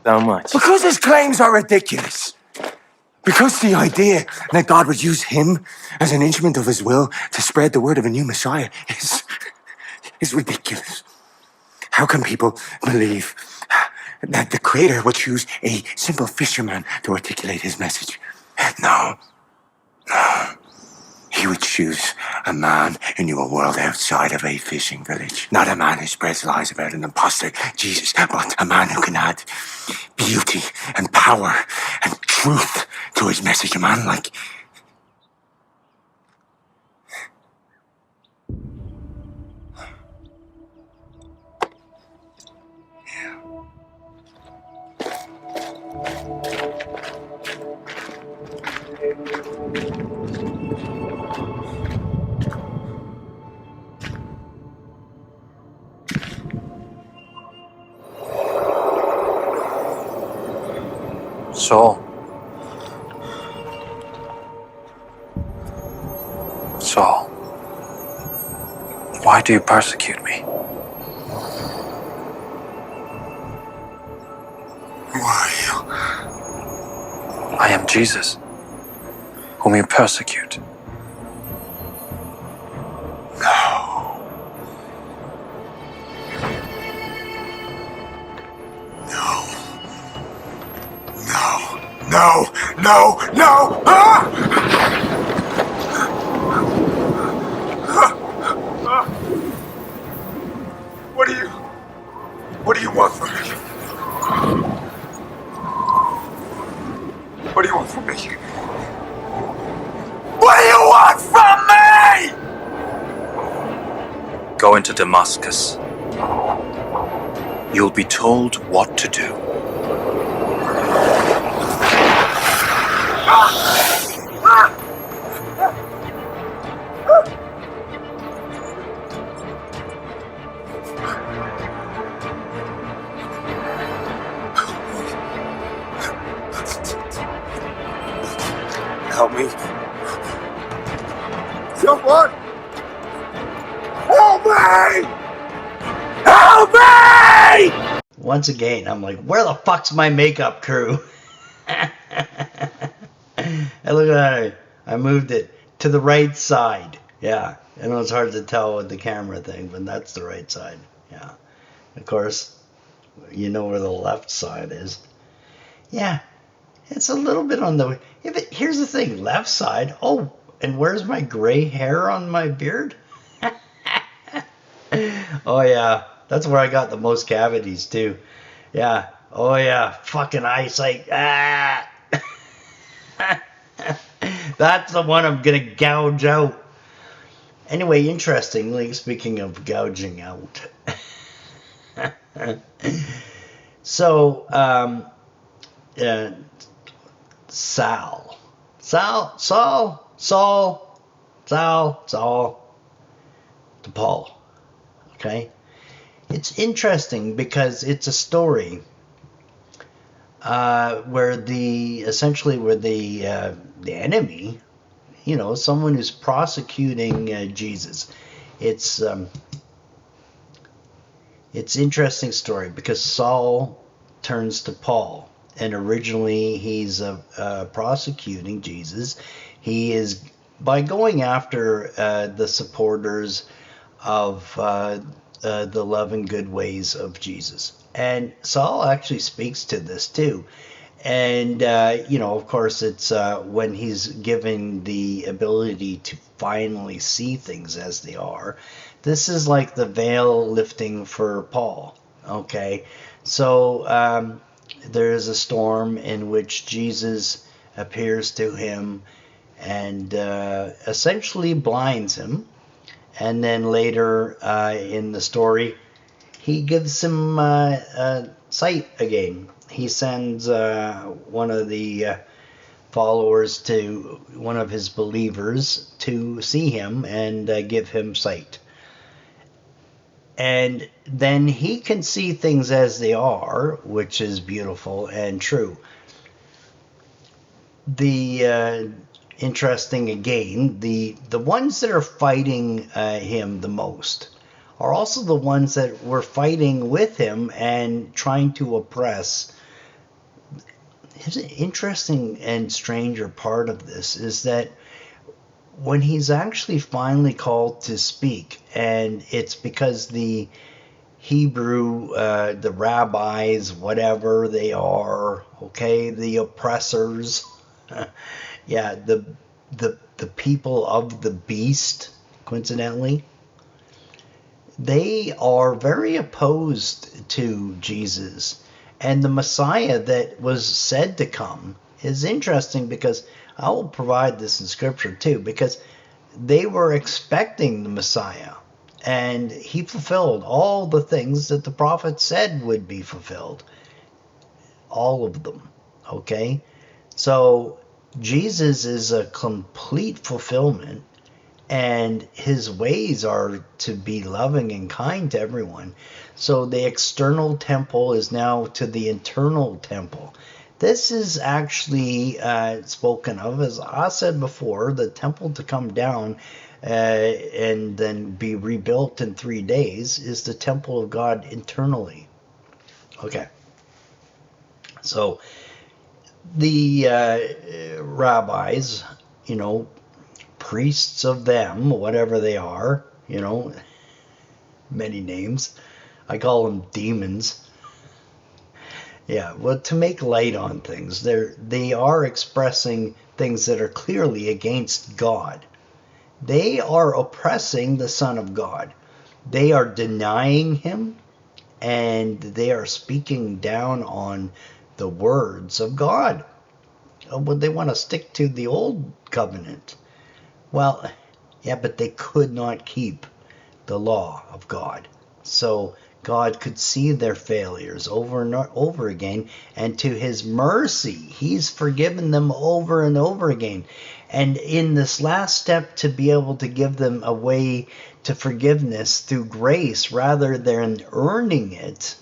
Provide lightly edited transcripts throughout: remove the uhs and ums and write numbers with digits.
So much. Because his claims are ridiculous. Because the idea that God would use him as an instrument of his will to spread the word of a new Messiah is ridiculous. How can people believe that the Creator would choose a simple fisherman to articulate his message? No. He would choose a man who knew a world outside of a fishing village. Not a man who spreads lies about an imposter, Jesus, but a man who can add beauty and power and truth to his message. A man like... Saul. Saul. Why do you persecute me? Who are you? I am Jesus, whom you persecute. No. No. No. No. No. No. Ah! What do you want from me? What do you want from me? What do you want from me? Go into Damascus. You'll be told what to do. Help me. Someone! Help me! Help me! Once again, I'm like, where the fuck's my makeup crew? And look at that. I moved it to the right side. Yeah. I know it's hard to tell with the camera thing, but that's the right side. Yeah. Of course, you know where the left side is. Yeah. It's a little bit on the... Here's the thing. Left side. Oh, and where's my gray hair on my beard? Oh, yeah. That's where I got the most cavities, too. Yeah. Oh, yeah. Fucking eyesight. Ah! That's the one I'm going to gouge out. Anyway, interestingly, speaking of gouging out. So, Saul to Paul. Okay? It's interesting because it's a story where the enemy, you know, someone who's prosecuting Jesus. It's interesting story because Saul turns to Paul, and originally he's prosecuting Jesus. He is by going after the supporters of the love and good ways of Jesus. And Saul actually speaks to this too. And, you know, of course, it's when he's given the ability to finally see things as they are. This is like the veil lifting for Paul. Okay. So there is a storm in which Jesus appears to him and essentially blinds him. And then later in the story, he gives him sight again. He sends one of the followers to one of his believers to see him and give him sight. And then he can see things as they are, which is beautiful and true. The interesting again, the ones that are fighting him the most are also the ones that were fighting with him and trying to oppress Here's an interesting and stranger part of this is that when he's actually finally called to speak, and it's because the Hebrew, the rabbis, whatever they are, okay, the oppressors, yeah, the people of the beast, coincidentally, they are very opposed to Jesus. And the Messiah that was said to come is interesting because I will provide this in Scripture too, because they were expecting the Messiah. And he fulfilled all the things that the prophet said would be fulfilled. All of them. Okay? So Jesus is a complete fulfillment, and his ways are to be loving and kind to everyone. So the external temple is now to the internal temple. This is actually spoken of, as I said before, the temple to come down and then be rebuilt in 3 days is the temple of God internally. Okay. So the rabbis, priests of them, whatever they are, many names. I call them demons. Yeah, well, to make light on things. They are expressing things that are clearly against God. They are oppressing the Son of God. They are denying him, and they are speaking down on the words of God. Well, they want to stick to the old covenant. Well, yeah, but they could not keep the law of God. So God could see their failures over and over again, and to his mercy, he's forgiven them over and over again. And in this last step, to be able to give them a way to forgiveness through grace rather than earning it,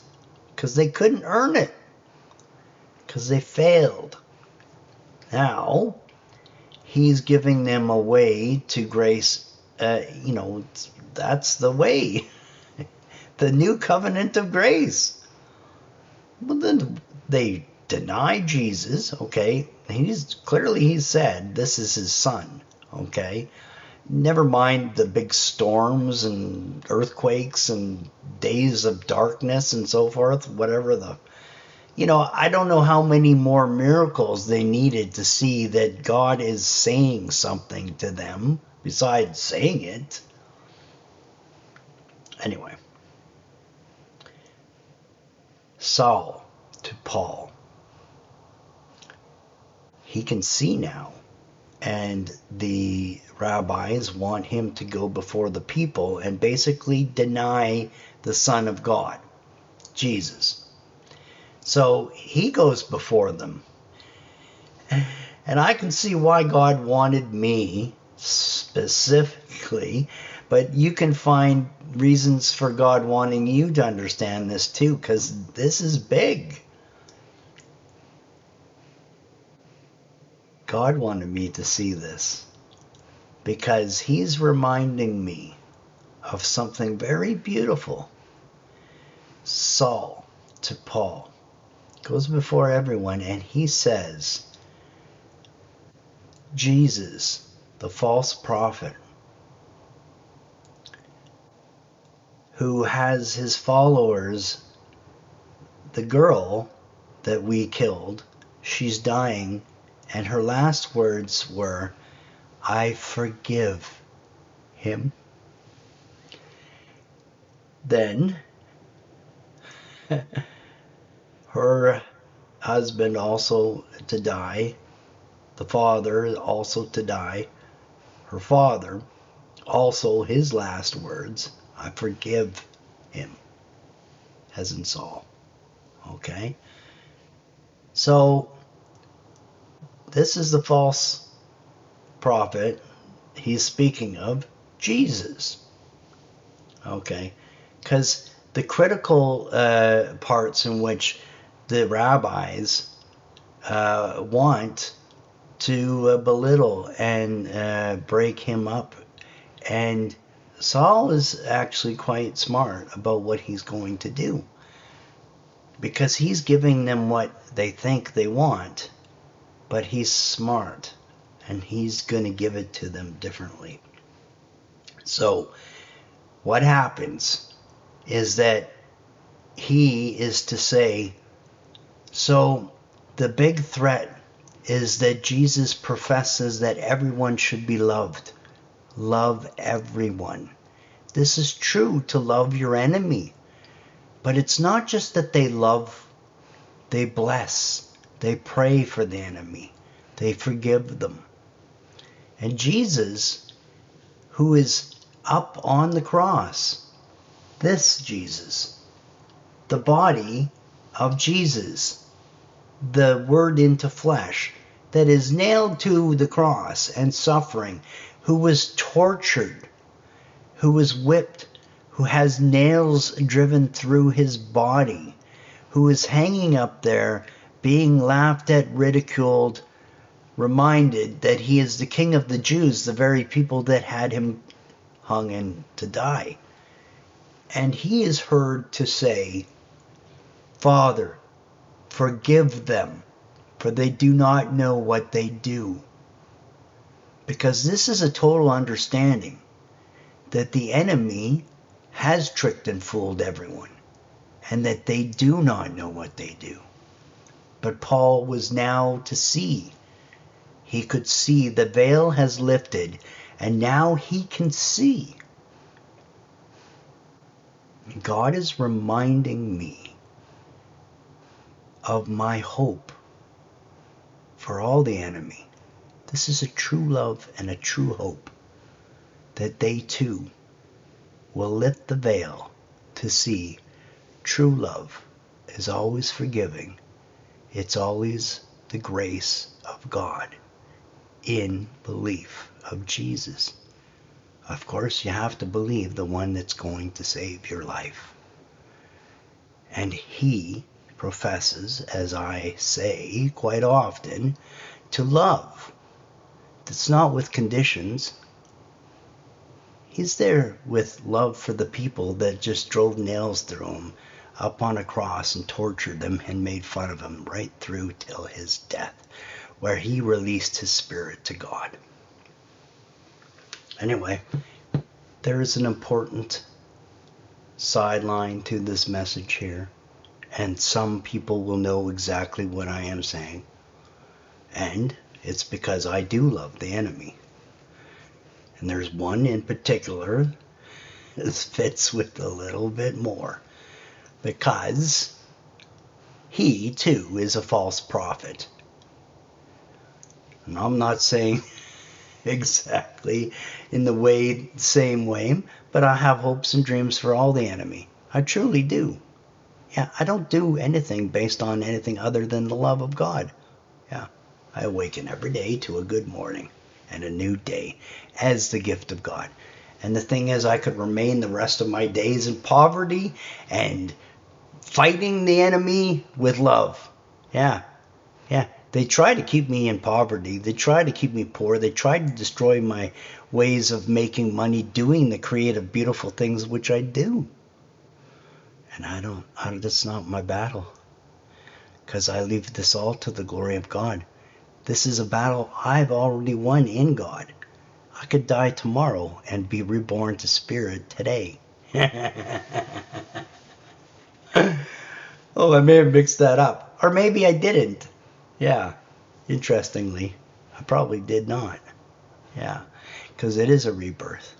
because they couldn't earn it, because they failed. Now, he's giving them a way to grace. That's the way. The new covenant of grace. Well, then they deny Jesus, okay? He said this is his son, okay? Never mind the big storms and earthquakes and days of darkness and so forth, whatever I don't know how many more miracles they needed to see that God is saying something to them besides saying it. Anyway. Saul to Paul. He can see now, and the rabbis want him to go before the people and basically deny the Son of God, Jesus. So he goes before them. And I can see why God wanted me specifically, but you can find reasons for God wanting you to understand this too, because this is big. God wanted me to see this because he's reminding me of something very beautiful. Saul to Paul goes before everyone, and he says, Jesus, the false prophet, who has his followers, the girl that we killed, she's dying, and her last words were, I forgive him. Then her husband also to die, the father also to die, her father also his last words, I forgive him, as in Saul. Okay? So, this is the false prophet. He's speaking of Jesus. Okay? Because the critical parts in which the rabbis want to belittle and break him up. And Saul is actually quite smart about what he's going to do, because he's giving them what they think they want, but he's smart, and he's going to give it to them differently. So what happens is that he is to say, so the big threat is that Jesus professes that everyone should be loved. Love everyone. This is true, to love your enemy. But it's not just that they love, they bless, they pray for the enemy, they forgive them. And Jesus, who is up on the cross, this Jesus, the body of Jesus, the Word into flesh, that is nailed to the cross and suffering, who was tortured, who was whipped, who has nails driven through his body, who is hanging up there, being laughed at, ridiculed, reminded that he is the King of the Jews, the very people that had him hung and to die. And he is heard to say, Father, forgive them, for they do not know what they do. Because this is a total understanding that the enemy has tricked and fooled everyone, and that they do not know what they do. But Paul was now to see. He could see the veil has lifted, and now he can see. God is reminding me of my hope for all the enemy. This is a true love and a true hope, that they too will lift the veil to see true love is always forgiving. It's always the grace of God in belief of Jesus. Of course, you have to believe the one that's going to save your life. And he professes, as I say quite often, to love. It's not with conditions. He's there with love for the people that just drove nails through him up on a cross and tortured them and made fun of him right through till his death, where he released his spirit to God. Anyway, there is an important sideline to this message here, and some people will know exactly what I am saying. And it's because I do love the enemy. And there's one in particular that fits with a little bit more, because he too is a false prophet. And I'm not saying exactly in the same way, but I have hopes and dreams for all the enemy. I truly do. Yeah, I don't do anything based on anything other than the love of God. Yeah, I awaken every day to a good morning and a new day as the gift of God. And the thing is, I could remain the rest of my days in poverty and fighting the enemy with love. Yeah. They try to keep me in poverty. They try to keep me poor. They try to destroy my ways of making money, doing the creative, beautiful things which I do. And that's not my battle, because I leave this all to the glory of God. This is a battle I've already won in God. I could die tomorrow and be reborn to spirit today. Oh, I may have mixed that up. Or maybe I didn't. Yeah, interestingly, I probably did not. Yeah, because it is a rebirth.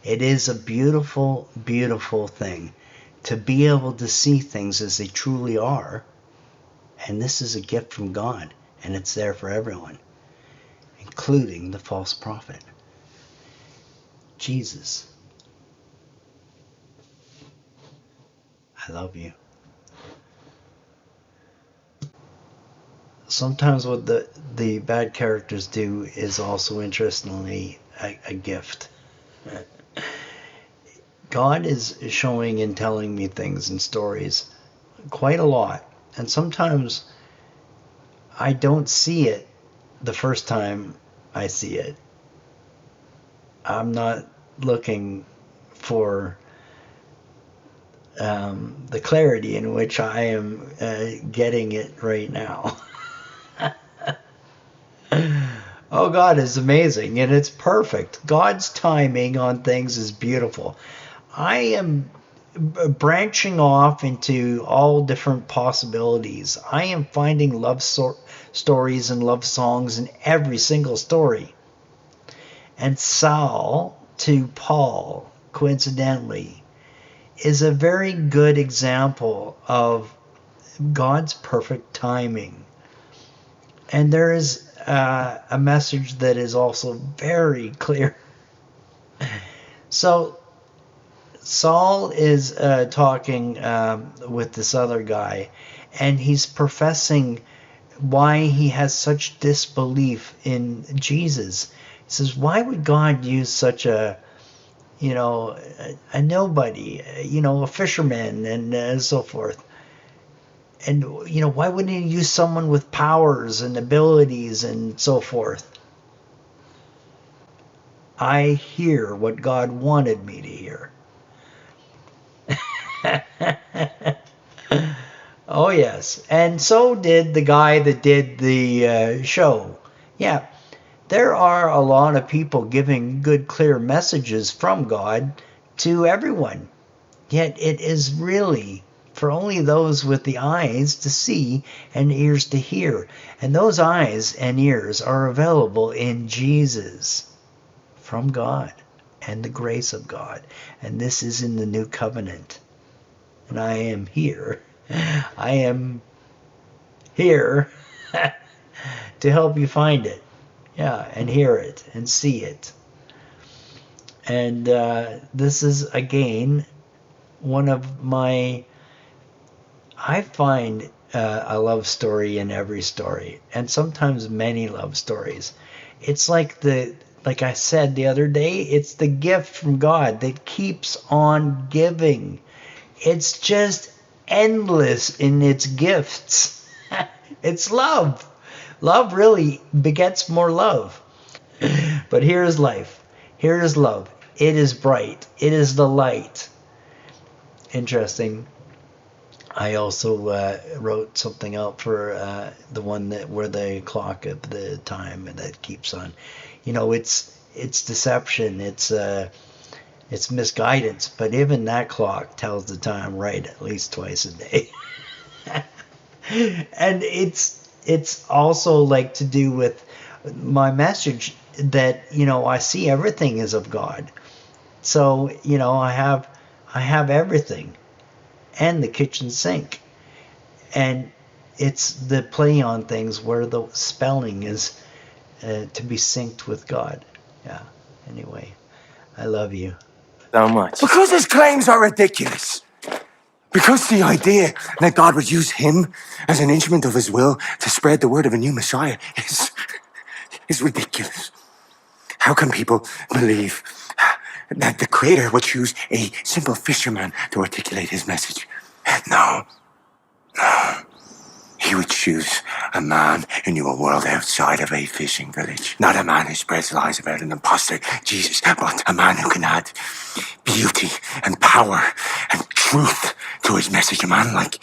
It is a beautiful, beautiful thing to be able to see things as they truly are. And this is a gift from God, and it's there for everyone, including the false prophet. Jesus, I love you. Sometimes what the bad characters do is also, interestingly, a gift. God is showing and telling me things and stories quite a lot. And sometimes I don't see it the first time I see it. I'm not looking for the clarity in which I am getting it right now. Oh, God is amazing and it's perfect. God's timing on things is beautiful. I am branching off into all different possibilities. I am finding love stories and love songs in every single story. And Saul to Paul, coincidentally, is a very good example of God's perfect timing. And there is a message that is also very clear. So Saul is talking with this other guy, and he's professing why he has such disbelief in Jesus. He says, why would God use such a nobody, a fisherman and so forth? And, why wouldn't he use someone with powers and abilities and so forth? I hear what God wanted me to hear. Oh, yes. And so did the guy that did the show. Yeah, there are a lot of people giving good, clear messages from God to everyone. Yet it is really for only those with the eyes to see and ears to hear. And those eyes and ears are available in Jesus from God and the grace of God. And this is in the new covenant. And I am here. I am here to help you find it. Yeah, and hear it and see it. And this is, again, one of my... I find a love story in every story, and sometimes many love stories. It's like I said the other day, it's the gift from God that keeps on giving. It's just endless in its gifts. It's love. Love really begets more love. But here is life. Here is love. It is bright. It is the light. Interesting. I also wrote something out for the one where the clock of the time that keeps on. It's deception. It's misguidance. But even that clock tells the time right at least twice a day. And it's also like to do with my message that I see everything is of God. So I have everything. And the kitchen sink. And it's the play on things where the spelling is to be synced with God. Yeah, anyway, I love you. So much. Because his claims are ridiculous. Because the idea that God would use him as an instrument of his will to spread the word of a new Messiah is ridiculous. How can people believe that the Creator would choose a simple fisherman to articulate his message? No. He would choose a man who knew a world outside of a fishing village. Not a man who spreads lies about an imposter, Jesus, but a man who can add beauty and power and truth to his message. A man like...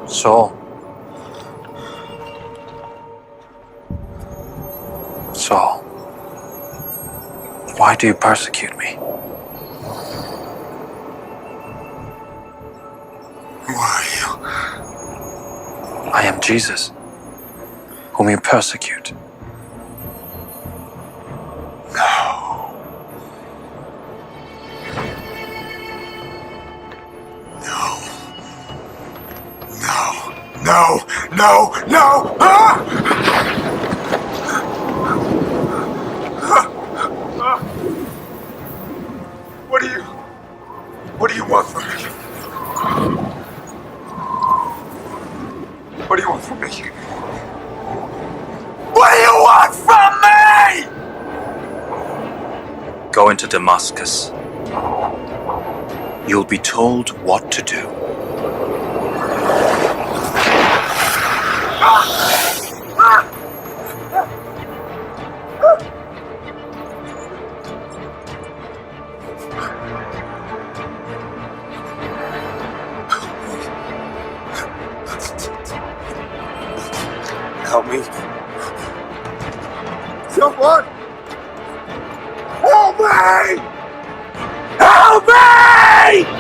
Saul. Saul. Why do you persecute me? Who are you? I am Jesus, whom you persecute. No. No! Ah! What do you want from me? What do you want from me? What do you want from me? Go into Damascus. You'll be told what to do. Help me. Someone! Help me! Help me!